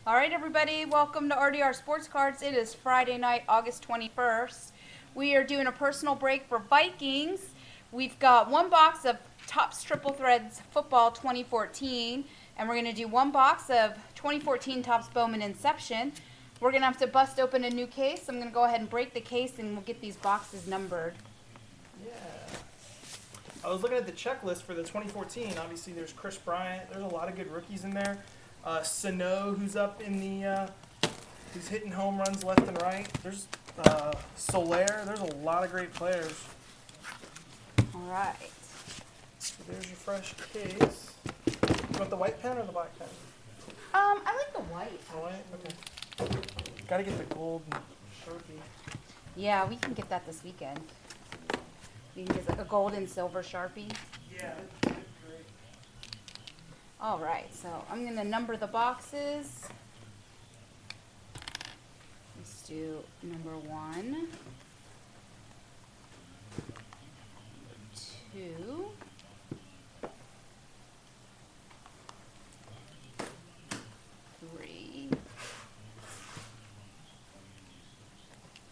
All right, everybody, welcome to RDR Sports Cards. It is Friday night, August 21st. We are doing a personal break for Vikings. We've got one box of Topps Triple Threads Football 2014, and we're going to do one box of 2014 Topps Bowman Inception. We're going to have to bust open a new case. I'm going to go ahead and break the case, and we'll get these boxes numbered. Yeah. I was looking at the checklist for the 2014. Obviously, there's Chris Bryant. There's a lot of good rookies in there. Sano, who's up in the, who's hitting home runs left and right. There's Soler. There's a lot of great players. All right. So there's your fresh case. You want the white pen or the black pen? I like the white. The white? Okay. Gotta get the gold and Sharpie. Yeah, we can get that this weekend. We can get a gold and silver Sharpie. Yeah, that's great. All right, so I'm going to number the boxes. Let's do number 1, 2, 3,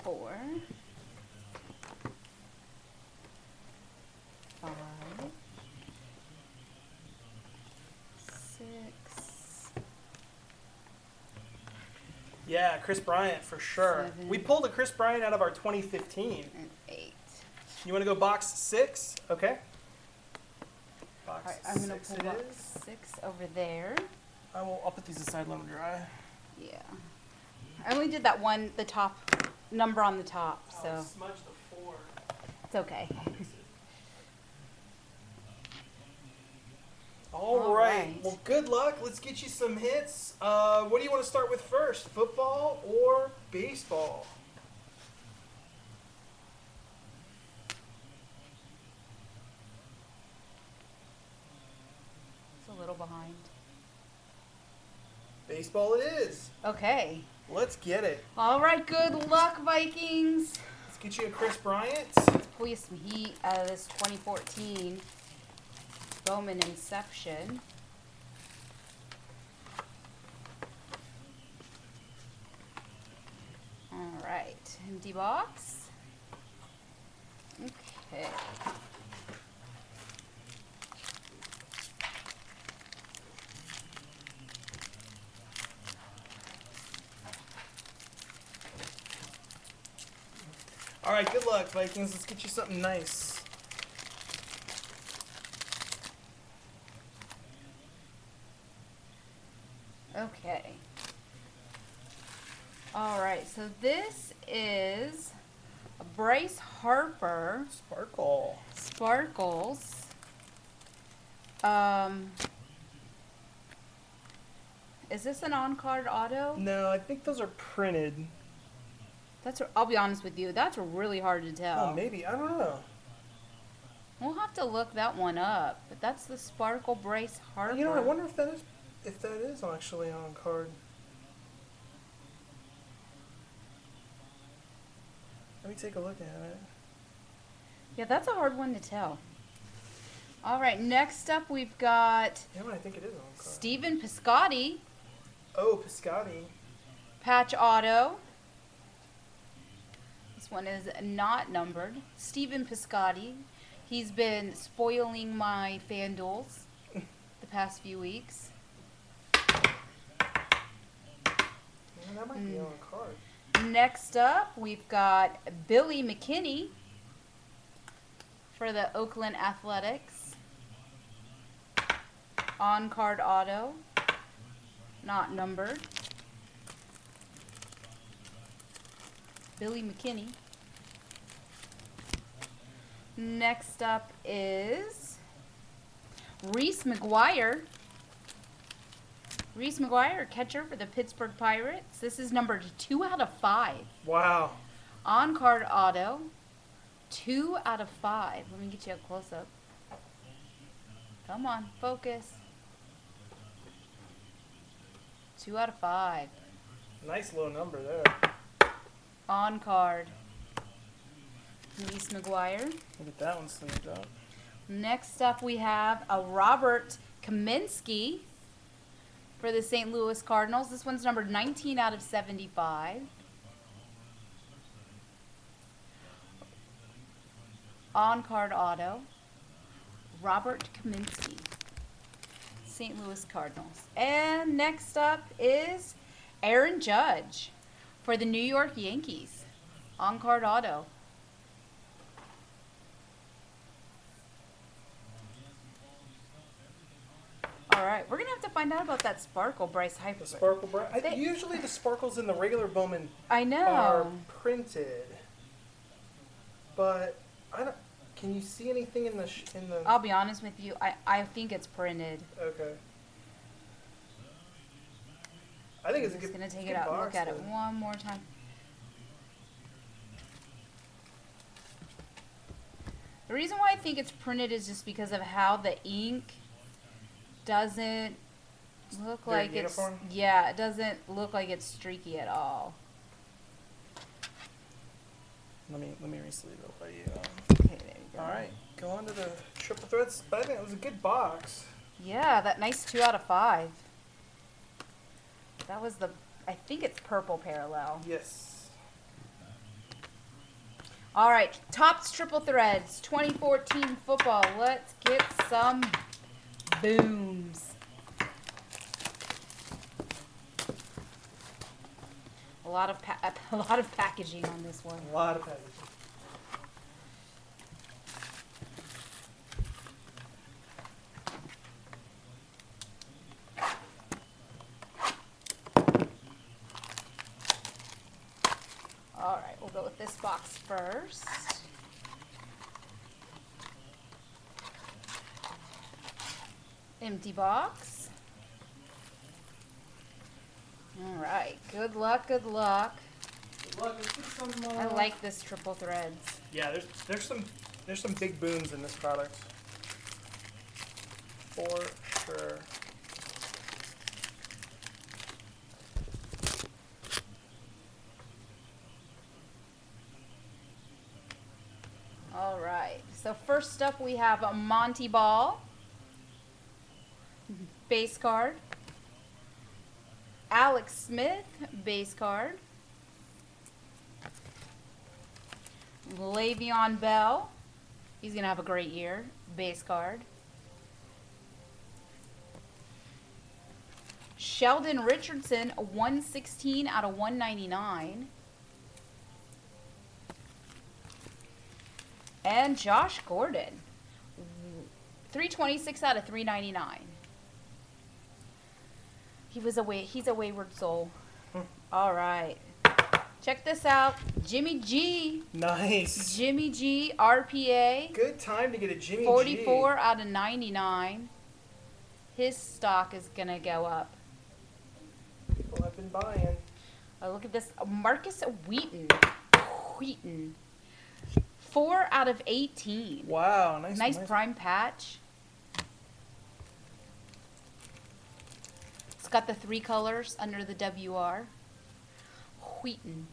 4, 5, 6. Yeah, Chris Bryant for sure. 7. We pulled a Chris Bryant out of our 2015. And 8. You want to go box 6? Okay. Box All right, I'm going to 6 pull it box is. 6 over there. I'll put these aside, let them dry. Yeah. I only did that one, the top number on the top, so I'll smudge the 4. it's okay. All right. Well, good luck. Let's get you some hits. What do you want to start with first? Football or baseball? It's a little behind. Baseball it is. Okay. Let's get it. All right, good luck, Vikings. Let's get you a Chris Bryant. Pull you some heat out of this 2014 Bowman Inception. All right, empty box. Okay. All right, good luck, Vikings. Let's get you something nice. Okay. All right, so this is a Bryce Harper Sparkle. Sparkles. Is this an on-card auto? No, I think those are printed. I'll be honest with you, that's really hard to tell. Oh, maybe. I don't know. We'll have to look that one up. But that's the Sparkle Bryce Harper. You know, I wonder if that is actually on card. Let me take a look at it. Yeah, that's a hard one to tell. All right, next up we've got Yeah, I think it is on card. Stephen Piscotty, Oh, Piscotty. patch auto. This one is not numbered. Stephen Piscotty. He's been spoiling my FanDuels the past few weeks. Yeah, that might be on card. Next up, we've got Billy McKinney for the Oakland Athletics. On-card auto. Not numbered. Billy McKinney. Next up is Reese McGuire. Reese McGuire, catcher for the Pittsburgh Pirates. This is numbered 2 out of 5. Wow. On-card auto. 2 out of 5. Let me get you a close-up. Come on, focus. 2 out of 5. Nice low number there. On card. Reese McGuire. Look at that one slipped up. Next up we have a Robert Kaminsky for the St. Louis Cardinals. This one's numbered 19 out of 75. On-card auto, Robert Kaminsky, St. Louis Cardinals. And next up is Aaron Judge for the New York Yankees. On-card auto. All right, we're going to have to find out about that Sparkle Bryce Hyper. The Sparkle Bryce. Usually the sparkles in the regular Bowman are are printed. But I don't. Can you see anything in the I'll be honest with you. I think it's printed. Okay. I think it's a good. I'm just gonna take it out and look at it one more time. The reason why I think it's printed is just because of how the ink doesn't look like it's. Yeah, it doesn't look like it's streaky at all. Let me re-sleeve it for you. Okay, there you go. All right, go on to the triple threads. But I think it was a good box. Yeah, that nice 2 out of 5. That was the. I think it's purple parallel. Yes. All right, Topps Triple Threads 2014 football. Let's get some booms. A lot of packaging on this one. A lot of packaging. All right, we'll go with this box first. Empty box. All right, good luck, good luck. Good luck. Let's get some, I like this triple threads. Yeah, there's some big booms in this product. For sure. All right, so first up we have a Monty Ball base card. Alex Smith base card. Le'Veon Bell, he's going to have a great year, base card. Sheldon Richardson, 116 out of 199. And Josh Gordon, 326 out of 399. He's a wayward soul. All right. Check this out. Jimmy G. Nice. Jimmy G, RPA. Good time to get a Jimmy G. 44 out of 99. His stock is going to go up. People have been buying. Oh, look at this. Marcus Wheaton. 4 out of 18. Wow. Nice prime patch. It's got the 3 colors under the WR. Wheaton.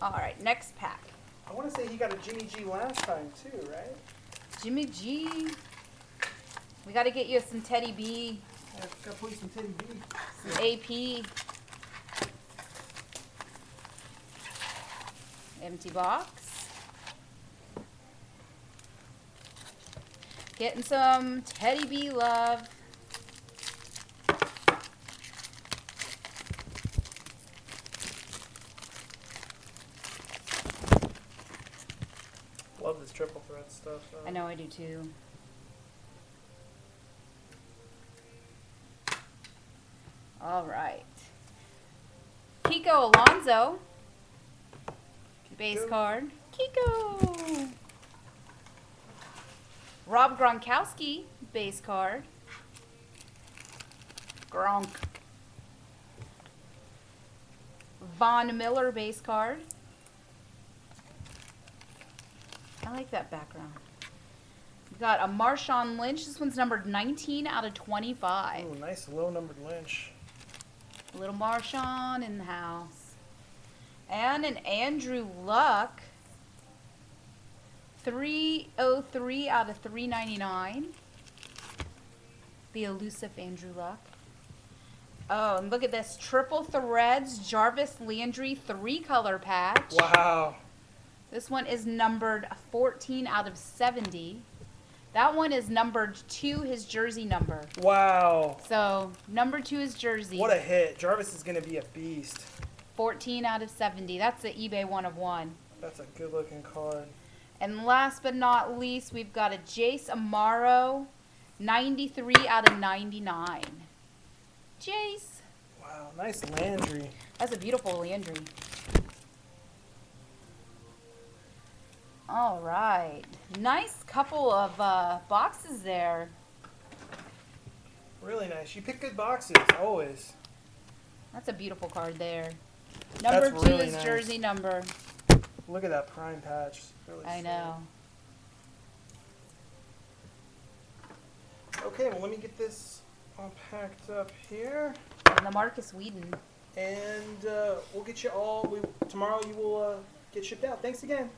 All right, next pack. I want to say he got a Jimmy G last time too, right? Jimmy G. We got to get you some Teddy B. Yeah, got to put some Teddy B. Some AP. Empty box. Getting some Teddy B love. Love this triple thread stuff. I know I do too. All right. Kiko Alonso. Base card. Kiko. Rob Gronkowski. Base card. Gronk. Von Miller. Base card. I like that background. We've got a Marshawn Lynch. This one's numbered 19 out of 25. Ooh, nice low-numbered Lynch. A little Marshawn in the house. And an Andrew Luck. 303 out of 399. The elusive Andrew Luck. Oh, and look at this. Triple Threads Jarvis Landry 3-color patch. Wow. This one is numbered 14 out of 70. That one is numbered 2, his jersey number. Wow. So, number 2 is jersey. What a hit. Jarvis is going to be a beast. 14 out of 70. That's the eBay 1 of 1. That's a good-looking card. And last but not least, we've got a Jace Amaro, 93 out of 99. Jace. Wow, nice Landry. That's a beautiful Landry. All right. Nice couple of boxes there. Really nice. You pick good boxes, always. That's a beautiful card there. Number That's 2 really is nice. jersey number. Look at that prime patch. Really I sweet. know. Okay, well, let me get this all packed up here. And the Marcus Whedon. And we'll get you all, tomorrow you will get shipped out. Thanks again.